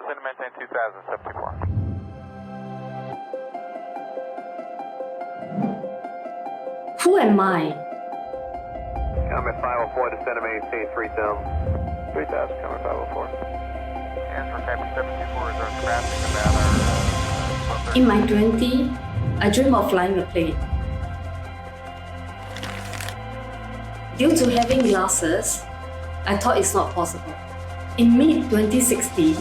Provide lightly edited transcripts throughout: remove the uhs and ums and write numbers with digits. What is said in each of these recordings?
descend and maintain 2074. Who am I? Comet 504, descend and maintain 3000. 3000, Comet 504. Answer Captain 724 is our traffic about our... In my 20s, I dream of flying a plane. Due to having glasses, I thought it's not possible. In mid-2016,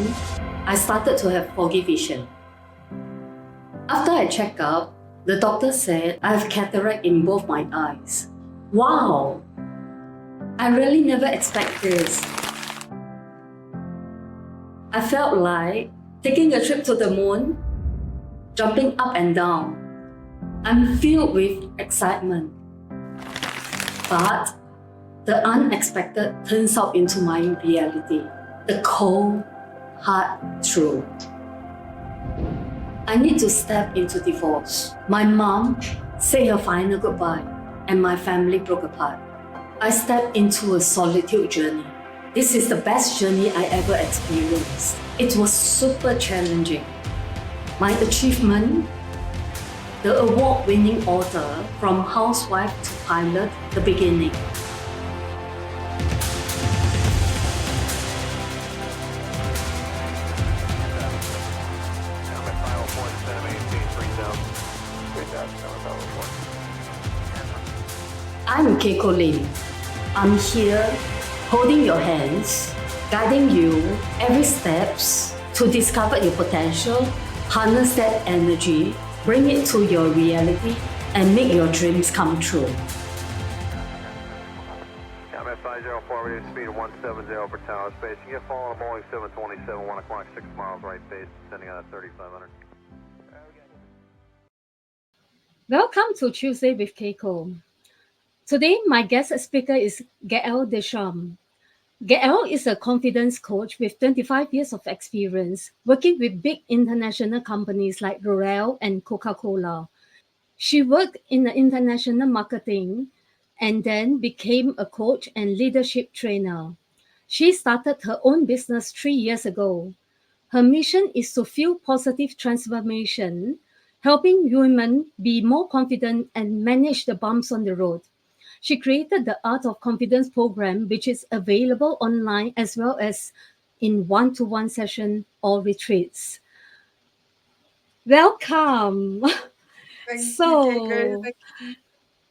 I started to have foggy vision. After I checked out, the doctor said I have cataract in both my eyes. Wow! I really never expected this. I felt like taking a trip to the moon, jumping up and down. I'm filled with excitement. But the unexpected turns out into my reality. The cold, hard truth. I need to step into divorce. My mom said her final goodbye, and my family broke apart. I stepped into a solitude journey. This is the best journey I ever experienced. It was super challenging. My achievement, the award-winning author, from housewife to pilot, the beginning. Comet 504, descend and maintain 3000. 3000, Comet 504. I'm Keiko. I'm here holding your hands, guiding you every steps to discover your potential, harness that energy, bring it to your reality, and make your dreams come true. Comet 504, reduced speed of 170 per tower space. You get following a Boeing 727, 1 o'clock, 6 miles right base, descending on at 3500. Welcome to Tuesday with Keiko. Today, my guest speaker is Gaëlle Deschamps. Gaëlle is a confidence coach with 25 years of experience working with big international companies like L'Oreal and Coca-Cola. She worked in the international marketing and then became a coach and leadership trainer. She started her own business 3 years ago. Her mission is to fuel positive transformation, helping women be more confident and manage the bumps on the road. She created the Art of Confidence program, which is available online as well as in one-to-one session or retreats. Welcome. Thank So, you, Keiko.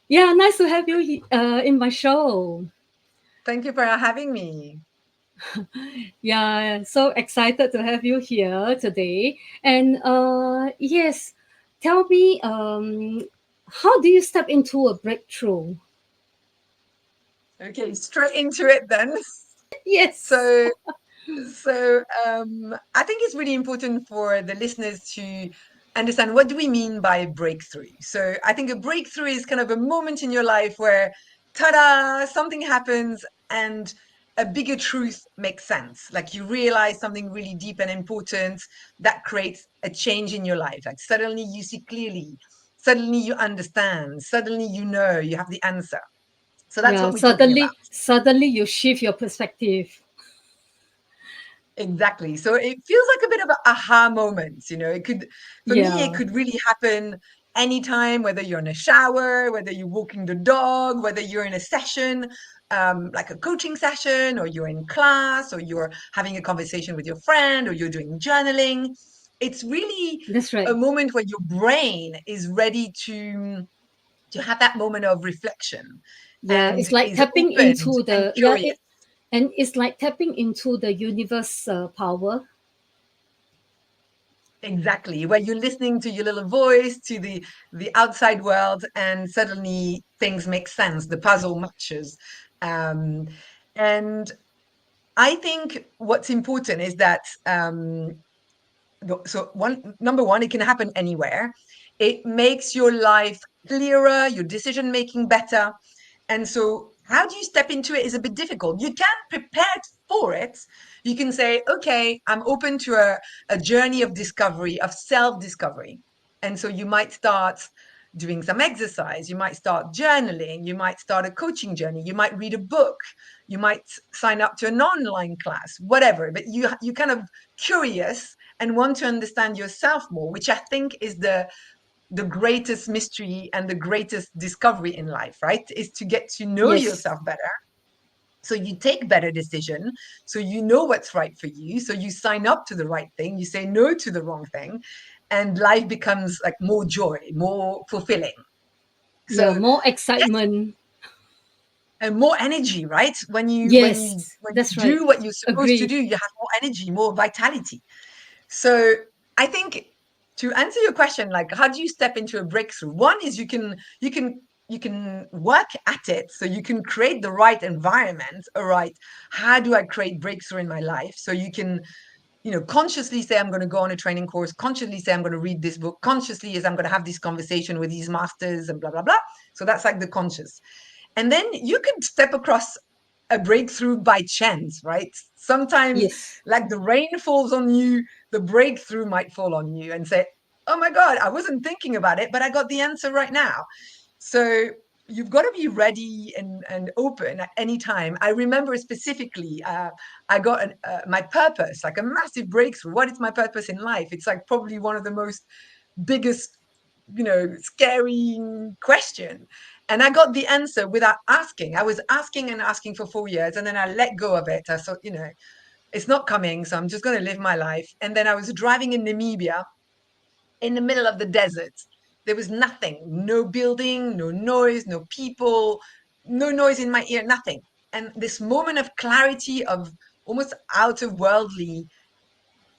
yeah, nice to have you in my show. Thank you for having me. Yeah, so excited to have you here today. And yes, tell me, how do you step into a breakthrough? Okay, straight into it then. Yes. So I think it's really important for the listeners to understand what do we mean by breakthrough. So I think a breakthrough is kind of a moment in your life where, ta-da, something happens and a bigger truth makes sense. Like you realize something really deep and important that creates a change in your life. Like suddenly you see clearly, suddenly you understand, suddenly you know, you have the answer. So that's Yeah, what we're talking about. suddenly you shift your perspective. Exactly. So it feels like a bit of an aha moment, you know. It could, for me, it Yeah. could really happen anytime, whether you're in a shower, whether you're walking the dog, whether you're in a session, like a coaching session, or you're in class, or you're having a conversation with your friend, or you're doing journaling. It's really That's right. a moment where your brain is ready to have that moment of reflection Yeah, and it's like is tapping opened into and the curious. and it's like tapping into the universe power. Exactly, where you're listening to your little voice, to the outside world, and suddenly things make sense. The puzzle matches, um, and I think what's important is that so number one, it can happen anywhere. It makes your life clearer, your decision making better, and so how do you step into it is a bit difficult. You can prepare for it. You can say, okay, I'm open to a journey of discovery, of self-discovery. And so you might start doing some exercise, you might start journaling, you might start a coaching journey, you might read a book, you might sign up to an online class, whatever. But you kind of curious and want to understand yourself more, which I think is the greatest mystery and the greatest discovery in life, right? Is to get to know Yes. yourself better. So you take better decision. So you know what's right for you. So you sign up to the right thing. You say no to the wrong thing, and life becomes like more joy, more fulfilling. Yeah, So more excitement. and more energy, right? When you Yes, that's right. do what you're supposed to Agree. do, you have more energy, more vitality. So I think to answer your question, like how do you step into a breakthrough? One is you can work at it, so you can create the right environment. All right, how do I create breakthrough in my life? So you can, consciously say I'm going to go on a training course, consciously say I'm going to read this book, consciously is I'm going to have this conversation with these masters and blah blah blah. So that's like the conscious. And then you could step across a breakthrough by chance, right? Sometimes, Yes. like the rain falls on you, the breakthrough might fall on you and say, oh my God, I wasn't thinking about it, but I got the answer right now. So you've got to be ready and open at any time. I remember specifically, I got my purpose, like a massive breakthrough. What is my purpose in life? It's like probably one of the most biggest, scary question. And I got the answer without asking. I was asking and asking for 4 years, and then I let go of it. I thought, it's not coming, so I'm just going to live my life. And then I was driving in Namibia in the middle of the desert. There was nothing, no building, no noise, no people, no noise in my ear, nothing. And this moment of clarity, of almost out of worldly,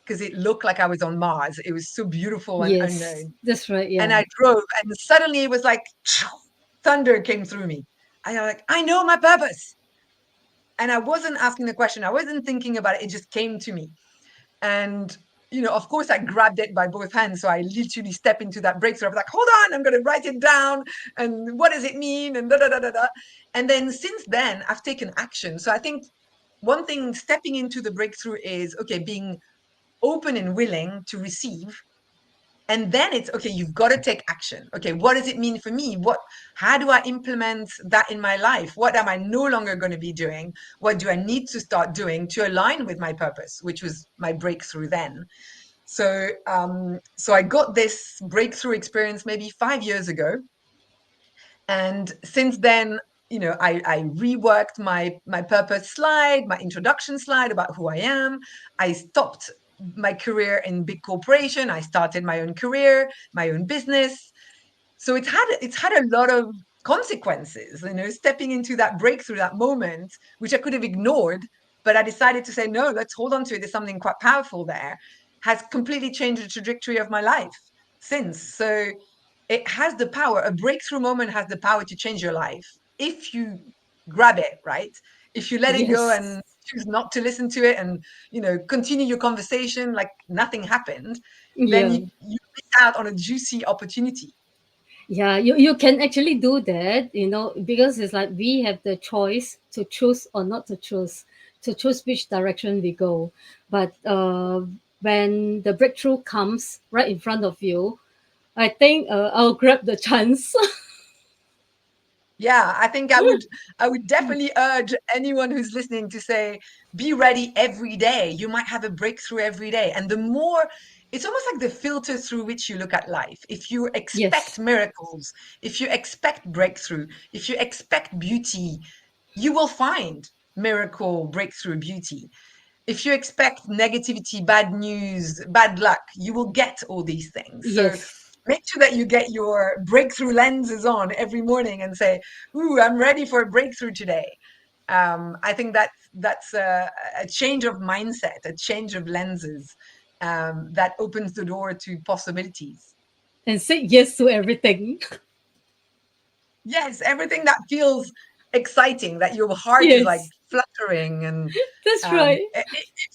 because it looked like I was on Mars. It was so beautiful and Yes, unknown. that's right. And Yeah. I drove, and suddenly it was like thunder came through me. I was like, I know my purpose. And I wasn't asking the question. I wasn't thinking about it. It just came to me. And, of course, I grabbed it by both hands. So I literally step into that breakthrough. I was like, hold on, I'm going to write it down. And what does it mean? And da da da da da. And then since then, I've taken action. So I think one thing stepping into the breakthrough is, okay, being open and willing to receive. And then it's okay, you've got to take action. Okay, what does it mean for me? How do I implement that in my life? What am I no longer going to be doing? What do I need to start doing to align with my purpose, which was my breakthrough then? So I got this breakthrough experience maybe 5 years ago. And since then, I reworked my purpose slide, my introduction slide about who I am. I stopped my career in big corporation. I started my own career, my own business. So it's had a lot of consequences, stepping into that breakthrough, that moment, which I could have ignored, but I decided to say, no, let's hold on to it. There's something quite powerful there, has completely changed the trajectory of my life since. So it has the power. A breakthrough moment has the power to change your life if you grab it, right? If you let it go Yes. and choose not to listen to it and continue your conversation like nothing happened, then Yeah. you miss out on a juicy opportunity. Yeah, you can actually do that, because it's like we have the choice to choose or not to choose which direction we go. But when the breakthrough comes right in front of you, I think I'll grab the chance. Yeah, I think I would definitely urge anyone who's listening to say, be ready every day. You might have a breakthrough every day. And the more, it's almost like the filter through which you look at life. If you expect Yes. miracles, if you expect breakthrough, if you expect beauty, you will find miracle, breakthrough, beauty. If you expect negativity, bad news, bad luck, you will get all these things. So Yes. make sure that you get your breakthrough lenses on every morning and say, ooh, I'm ready for a breakthrough today. I think that's a change of mindset, a change of lenses, that opens the door to possibilities. And say yes to everything. Yes, everything that feels exciting, that your heart is like Yes, fluttering. And that's right.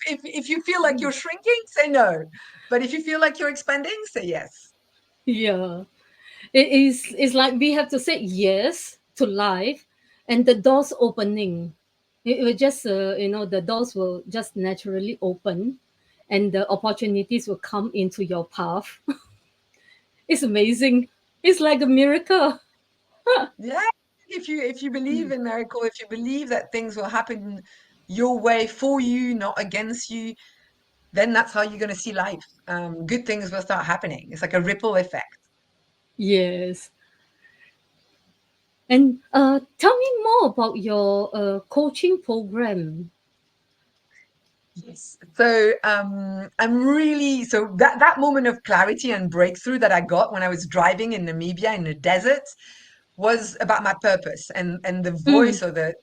if you feel like you're shrinking, say no. But if you feel like you're expanding, say yes. Yeah. It's like we have to say yes to life, and the doors opening. It will just the doors will just naturally open, and the opportunities will come into your path. It's amazing. It's like a miracle. Yeah, if you believe in miracle, if you believe that things will happen your way for you, not against you, then that's how you're going to see life. Good things will start happening. It's like a ripple effect. Yes. And tell me more about your coaching program. Yes. So I'm really so that moment of clarity and breakthrough that I got when I was driving in Namibia in the desert was about my purpose, and the Mm, voice or the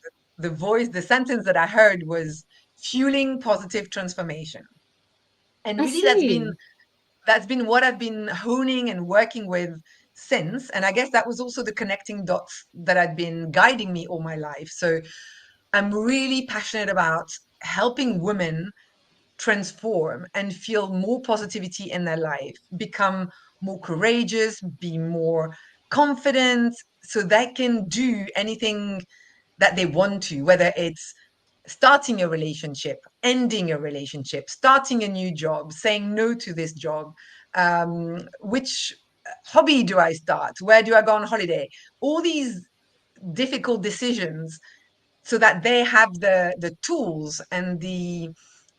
voice, the sentence that I heard was fueling positive transformation. And I really see. that's been what I've been honing and working with since. And I guess that was also the connecting dots that had been guiding me all my life. So I'm really passionate about helping women transform and feel more positivity in their life, become more courageous, be more confident, so they can do anything that they want to, whether it's starting a relationship, ending a relationship, starting a new job, saying no to this job, which hobby do I start? Where do I go on holiday? All these difficult decisions so that they have the tools and the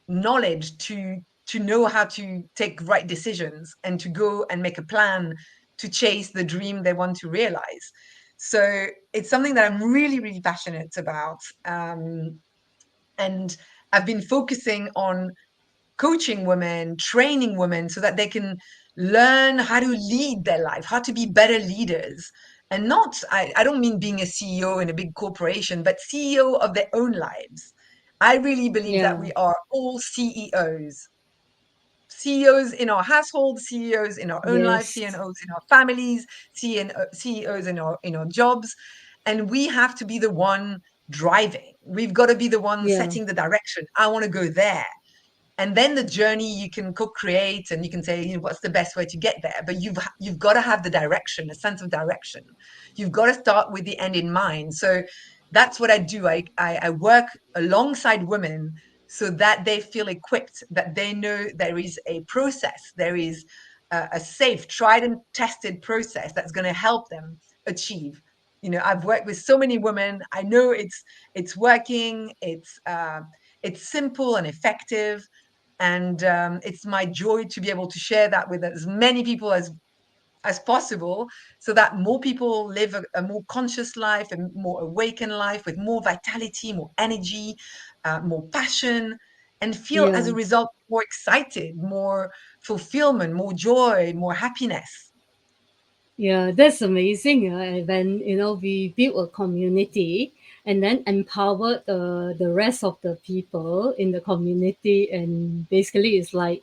knowledge to know how to take right decisions and to go and make a plan to chase the dream they want to realize. So it's something that I'm really, really passionate about. And I've been focusing on coaching women, training women so that they can learn how to lead their life, how to be better leaders. And not, I don't mean being a CEO in a big corporation, but CEO of their own lives. I really believe that Yeah. we are all CEOs. CEOs in our household, CEOs in our own life, Yes. CNOs in our families, CEOs in our jobs. And we have to be the one driving. We've got to be the one Yeah. setting the direction. I want to go there. And then the journey you can co-create and you can say, you know, what's the best way to get there? But you've got to have the direction, a sense of direction. You've got to start with the end in mind. So that's what I do. I work alongside women so that they feel equipped, that they know there is a process, there is a safe, tried and tested process that's going to help them achieve. You know, I've worked with so many women. I know it's working. It's simple and effective, and it's my joy to be able to share that with as many people as possible, so that more people live a more conscious life, a more awakened life with more vitality, more energy, more passion, and feel as Yeah. a result more excited, more fulfillment, more joy, more happiness. Yeah, that's amazing. When we build a community and then empower the rest of the people in the community, and basically it's like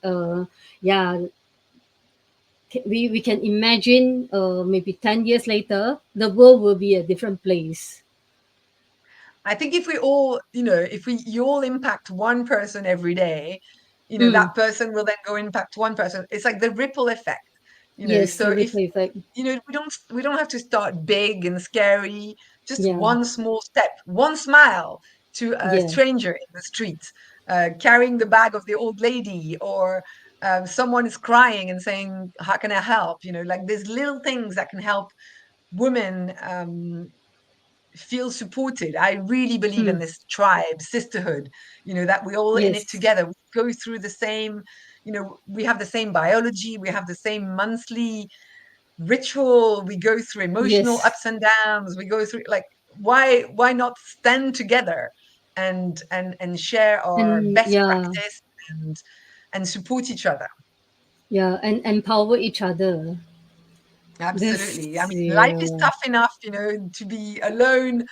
yeah, we can imagine maybe 10 years later the world will be a different place. I think if we all, you know, if we you all impact one person every day, you know, Mm, that person will then go impact one person. It's like the ripple effect, you know. yes, So the if ripple effect. you know, we don't have to start big and scary. Just Yeah, one small step, one smile to a yeah, stranger in the street, carrying the bag of the old lady, or someone is crying and saying, "How can I help?" You know, like there's little things that can help women feel supported. I really believe in mm, this tribe, sisterhood, you know, that we all in it yes, together. We go through the same, you know, we have the same biology, we have the same monthly ritual, we go through emotional yes, ups and downs, we go through like why not stand together and share our and best yeah, practice and support each other. yeah, and empower each other. Absolutely. I This, mean, life is yeah, tough enough, you know, to be alone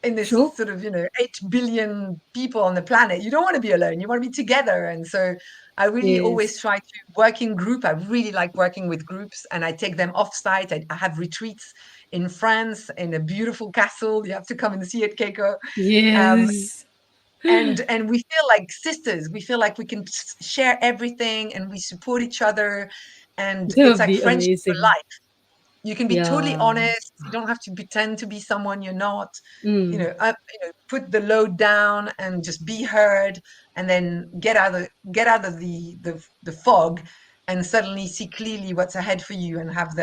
in this true. sort of 8 billion people on the planet. You don't want to be alone, you want to be together. And so I really always Yes, try to work in group. I really like working with groups, and I take them off site. I have retreats in France in a beautiful castle. You have to come and see it, Keiko. um, yes, and we feel like sisters. We feel like we can share everything and we support each other, and that it's would like be friendship for amazing. life. You can be totally Yeah, honest. You don't have to pretend to be someone you're not. mm, Put the load down and just be heard, and then get out of the fog and suddenly see clearly what's ahead for you and have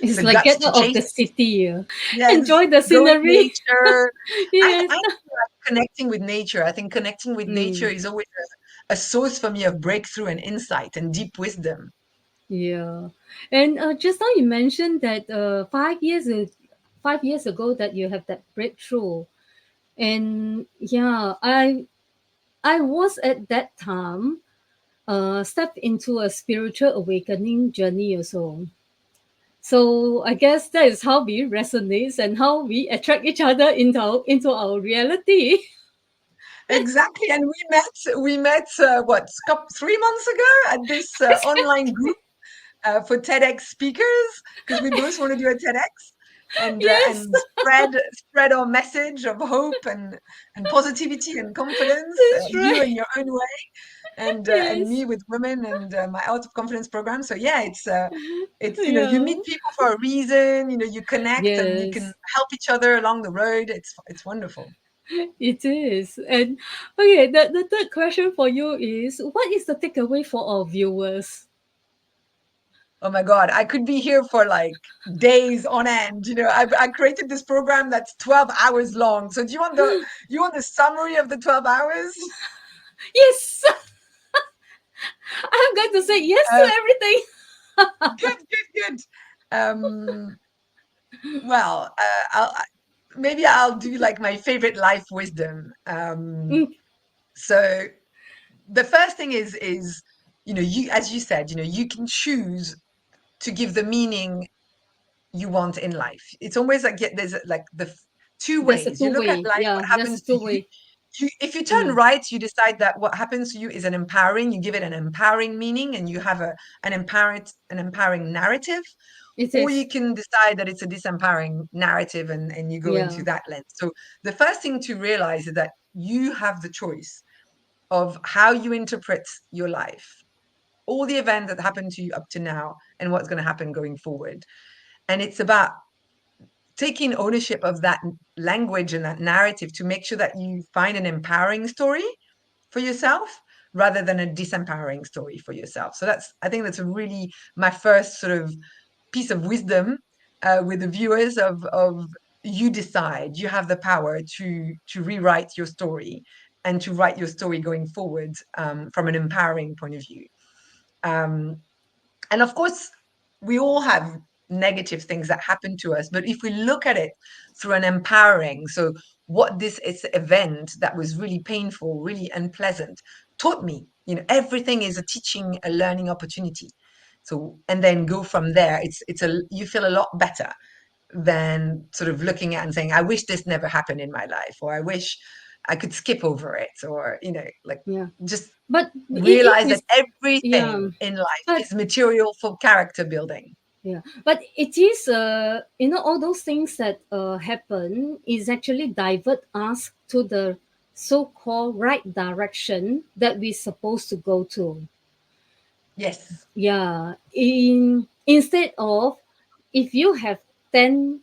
It's the like guts get to out of chase the it. city, Yes, enjoy the go in scenery. nature. I Yes. feel like connecting with nature. I think connecting with nature Mm, is always a source for me of breakthrough and insight and deep wisdom. yeah. And just now you mentioned that 5 years ago that you have that breakthrough. And yeah, I was at that time stepped into a spiritual awakening journey also. So I guess that is how we resonate and how we attract each other into our reality. Exactly, and we met what 3 months ago at this online group for TEDx speakers because we both want to do a TEDx Yes, and spread our message of hope and positivity and confidence. that's You right. in your own way, and Yes, me with women and my Out of Confidence program. So yeah, it's you yeah, meet people for a reason. You connect and you can yes, help each other along the road. It's wonderful. it is. And okay, the third question for you is what is the takeaway for our viewers? Oh my God, I could be here for like days on end. I created this program that's 12 hours long. So do you want the summary of the 12 hours? Yes, I'm going to say yes to Uh, everything. good, good, good. Um, well, maybe I'll do like my favorite life wisdom. Mm, So the first thing is, you, as you said, you can choose to give the meaning you want in life. It's always like, there's like two there's a ways. You two look at way. life, Yeah, what there's a happens to two you. way. If you turn Mm, right, you decide that what happens to you is an empowering, you give it an empowering meaning and you have an empowering narrative, it or is. you can decide that it's a disempowering narrative and you go into Yeah, that lens. So the first thing to realize is that you have the choice of how you interpret your life, all the events that happened to you up to now and what's going to happen going forward. And it's about taking ownership of that language and that narrative to make sure that you find an empowering story for yourself rather than a disempowering story for yourself. So I think that's a really my first sort of piece of wisdom with the viewers of you decide. You have the power to rewrite your story and to write your story going forward from an empowering point of view. Um, and of course, we all have negative things that happen to us, but if we look at it through an empowering, so what this is event that was really painful, really unpleasant, taught me, everything is a teaching, a learning opportunity. So, and then go from there. You feel a lot better than sort of looking at and saying, I wish this never happened in my life, or I wish I could skip over it, or, like yeah. just But it realize that is, yeah. everything in life But is material for character building. yeah, but it is all those things that happen is actually divert us to the so-called right direction that we're supposed to go to. Yes. Yeah, instead of if you have 10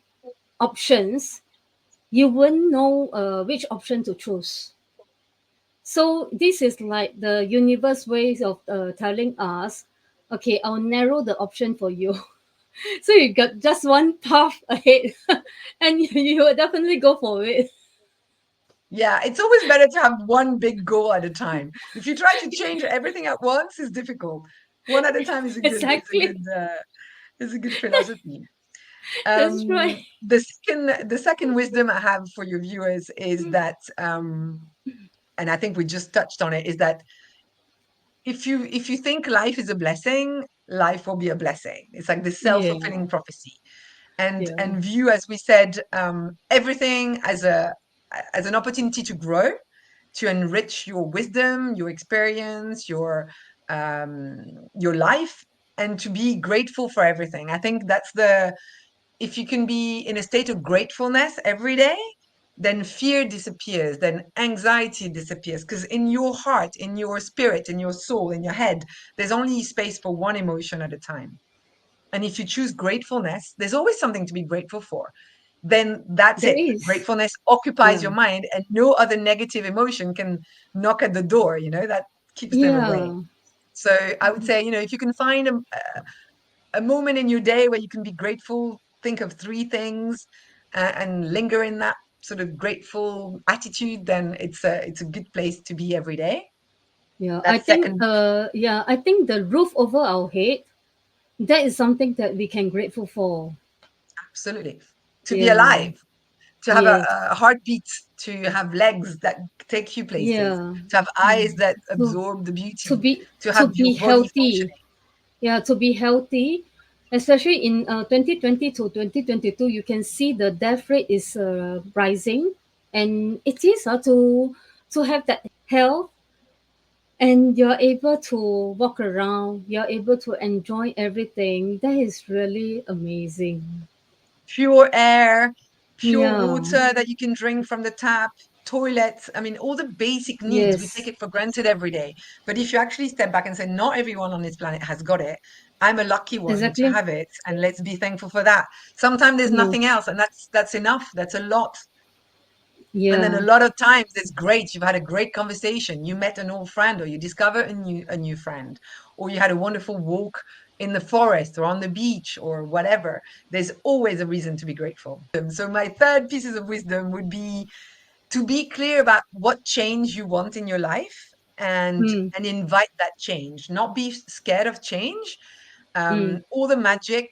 options, you won't know which option to choose. So this is like the universe ways of telling us, okay, I'll narrow the option for you. So you got just one path ahead, and you will definitely go for it. Yeah, it's always better to have one big goal at a time. If you try to change everything at once, it's difficult. One at a time is a good is a Exactly. good is a good philosophy. That's right. The second wisdom I have for your viewers is that, and I think we just touched on it, is that if you think life is a blessing, life will be a blessing. It's like this Yeah. self-fulfilling prophecy. and Yeah. and view, as we said, everything as an opportunity to grow, to enrich your wisdom, your experience, your life, and to be grateful for everything. I think that's if you can be in a state of gratefulness every day, then fear disappears, then anxiety disappears, because in your heart, in your spirit, in your soul, in your head, there's only space for one emotion at a time. And if you choose gratefulness, there's always something to be grateful for. Then that's There it. is. Gratefulness occupies Yeah. your mind, and no other negative emotion can knock at the door, that keeps them away. Yeah. So I would say, if you can find a moment in your day where you can be grateful, think of 3 things, and linger in that sort of grateful attitude, then it's a good place to be every day. Yeah, I That's think second. I think the roof over our head, that is something that we can grateful for. Absolutely. To be Yeah. alive, to have Yes. a heartbeat, to have legs that take you places, Yeah. to have eyes that To absorb the to beauty, be to to have your be body healthy. functioning. Yeah, to be healthy, especially in 2020 to 2022, you can see the death rate is rising, and it is to have that health, and you're able to walk around, you're able to enjoy everything. That is really amazing. Pure air, pure Yeah. water that you can drink from the tap, toilets. I mean, all the basic needs, we take Yes. it for granted every day. But if you actually step back and say, not everyone on this planet has got it, I'm a lucky one to Exactly. have it, and let's be thankful for that. Sometimes there's Yeah. nothing else, and that's enough. That's a lot. And then a Yeah. lot of times it's great. You've had a great conversation. You met an old friend, or you discover a new friend, or you had a wonderful walk in the forest or on the beach or whatever. There's always a reason to be grateful. So my third pieces of wisdom would be to be clear about what change you want in your life, and Mm, invite that change. Not be scared of change. mm, All the magic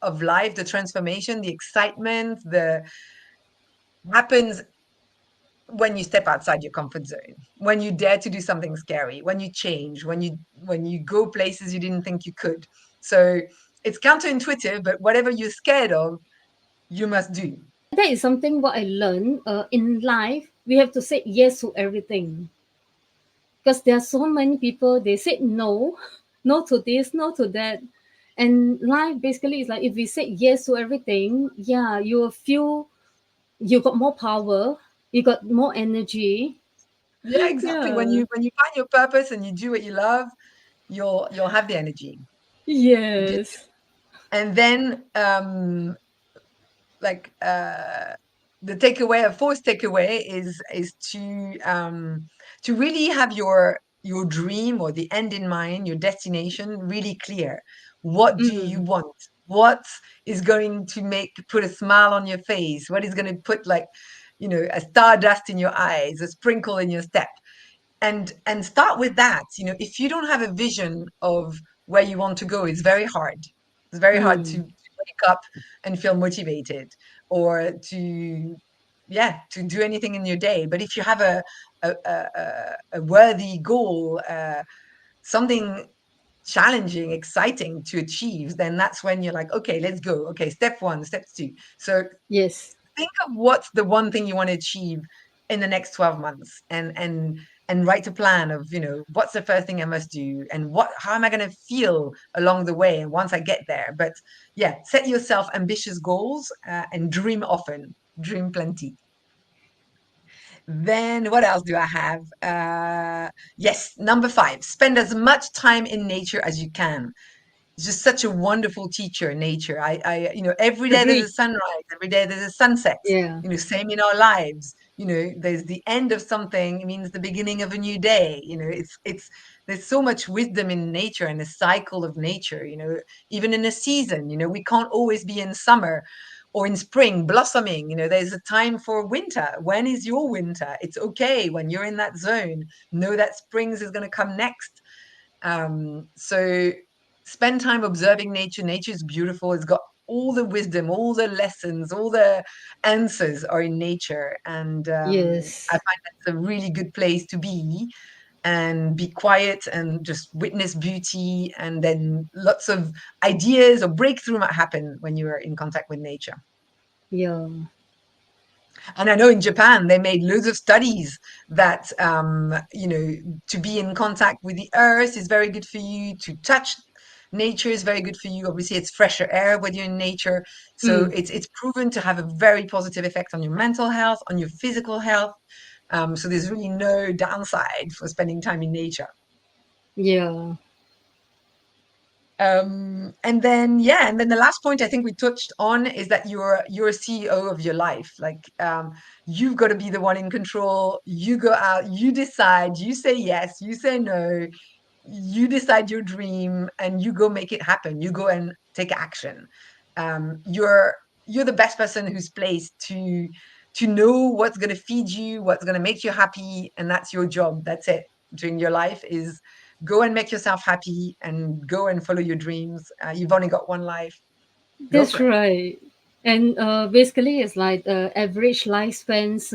of life, the transformation, the excitement, the happens when you step outside your comfort zone, when you dare to do something scary, when you change, when you go places you didn't think you could. So it's counterintuitive, but whatever you're scared of, you must do. that is something what I learned in life. We have to say yes to everything, because there are so many people, they said no, no to this, no to that. And life basically is like, if we say yes to everything, yeah, you will feel you got more power, you got more energy. Yeah, exactly. When Yeah. you find your purpose and you do what you love, you'll have the energy. Good. Yes. And then like the takeaway, a fourth takeaway is to really have your dream or the end in mind, your destination really clear. What do you Mm. want? What is going to put a smile on your face? What is going to put, like, a stardust in your eyes, a sprinkle in your step? And start with that. If you don't have a vision of where you want to go, it's very hard. It's very hard to Mm. wake up and feel motivated, or to do anything in your day. But if you have a worthy goal, something challenging, exciting to achieve, then that's when you're like, okay, let's go. Okay, step one, step two. So Yes. think of what's the one thing you want to achieve in the next 12 months, and write a plan of, what's the first thing I must do, and how am I going to feel along the way, and once I get there. But yeah, set yourself ambitious goals, and dream often, dream plenty. Then what else do I have? Yes, number 5, spend as much time in nature as you can. It's just such a wonderful teacher, nature. Every day there's a Agree. sunrise, every day there's a sunset. Yeah. Same in our lives. There's the end of something, it means the beginning of a new day. It's there's so much wisdom in nature and the cycle of nature. Even in a season, we can't always be in summer or in spring blossoming. There's a time for winter. When is your winter? It's okay when you're in that zone. Know that springs is going to come next. So spend time observing nature. Nature is beautiful. It's got all the wisdom, all the lessons, all the answers are in nature. And I Yes. find that's a really good place to be, and be quiet and just witness beauty. And then lots of ideas or breakthrough might happen when you are in contact with nature. Yeah. And I know in Japan, they made loads of studies that, to be in contact with the earth is very good for you. To touch nature is very good for you. Obviously, it's fresher air when you're in nature. So Mm. it's proven to have a very positive effect on your mental health, on your physical health. So there's really no downside for spending time in nature. Yeah. And then the last point I think we touched on is that you're a CEO of your life. Like, you've got to be the one in control. You go out, you decide, you say yes, you say no. you decide your dream and you go make it happen. You go and take action. You're the best person who's placed to know what's going to feed you, what's going to make you happy, and that's your job. That's it. During your life is go and make yourself happy and go and follow your dreams. You've only got one life. Go That's for it. right. And basically, it's like average lifespans,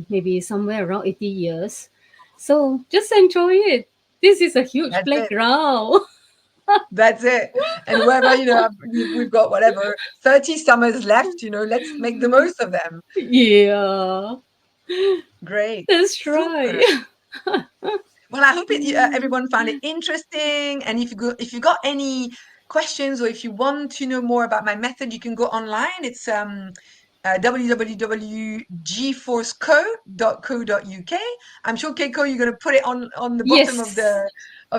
maybe somewhere around 80 years. So just enjoy it. This is a huge That's it. playground. That's it. And wherever, we've got whatever, 30 summers left, let's make the most of them. Yeah, Great. that's Super. right. Well, I hope everyone found it interesting. And if you got any questions or if you want to know more about my method, you can go online. It's www.gforceco.co.uk. I'm sure Keiko, you're going to put it on the bottom of Yes.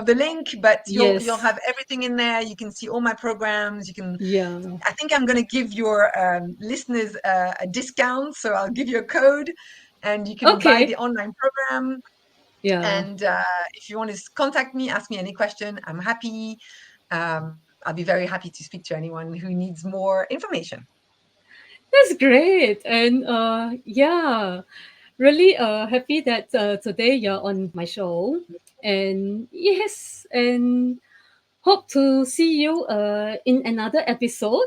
the link, but you'll Yes. have everything in there. You can see all my programs. You can. Yeah. I think I'm going to give your listeners a discount, so I'll give you a code, and you can buy Okay. the online program. Yeah. And if you want to contact me, ask me any question, I'm happy. I'll be very happy to speak to anyone who needs more information. That's great. And yeah, really happy that today you're on my show. And yes, and hope to see you in another episode.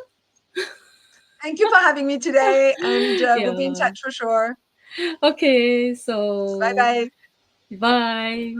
Thank you for having me today, and we'll be in Yeah. touch for sure. Okay, Bye so bye. bye.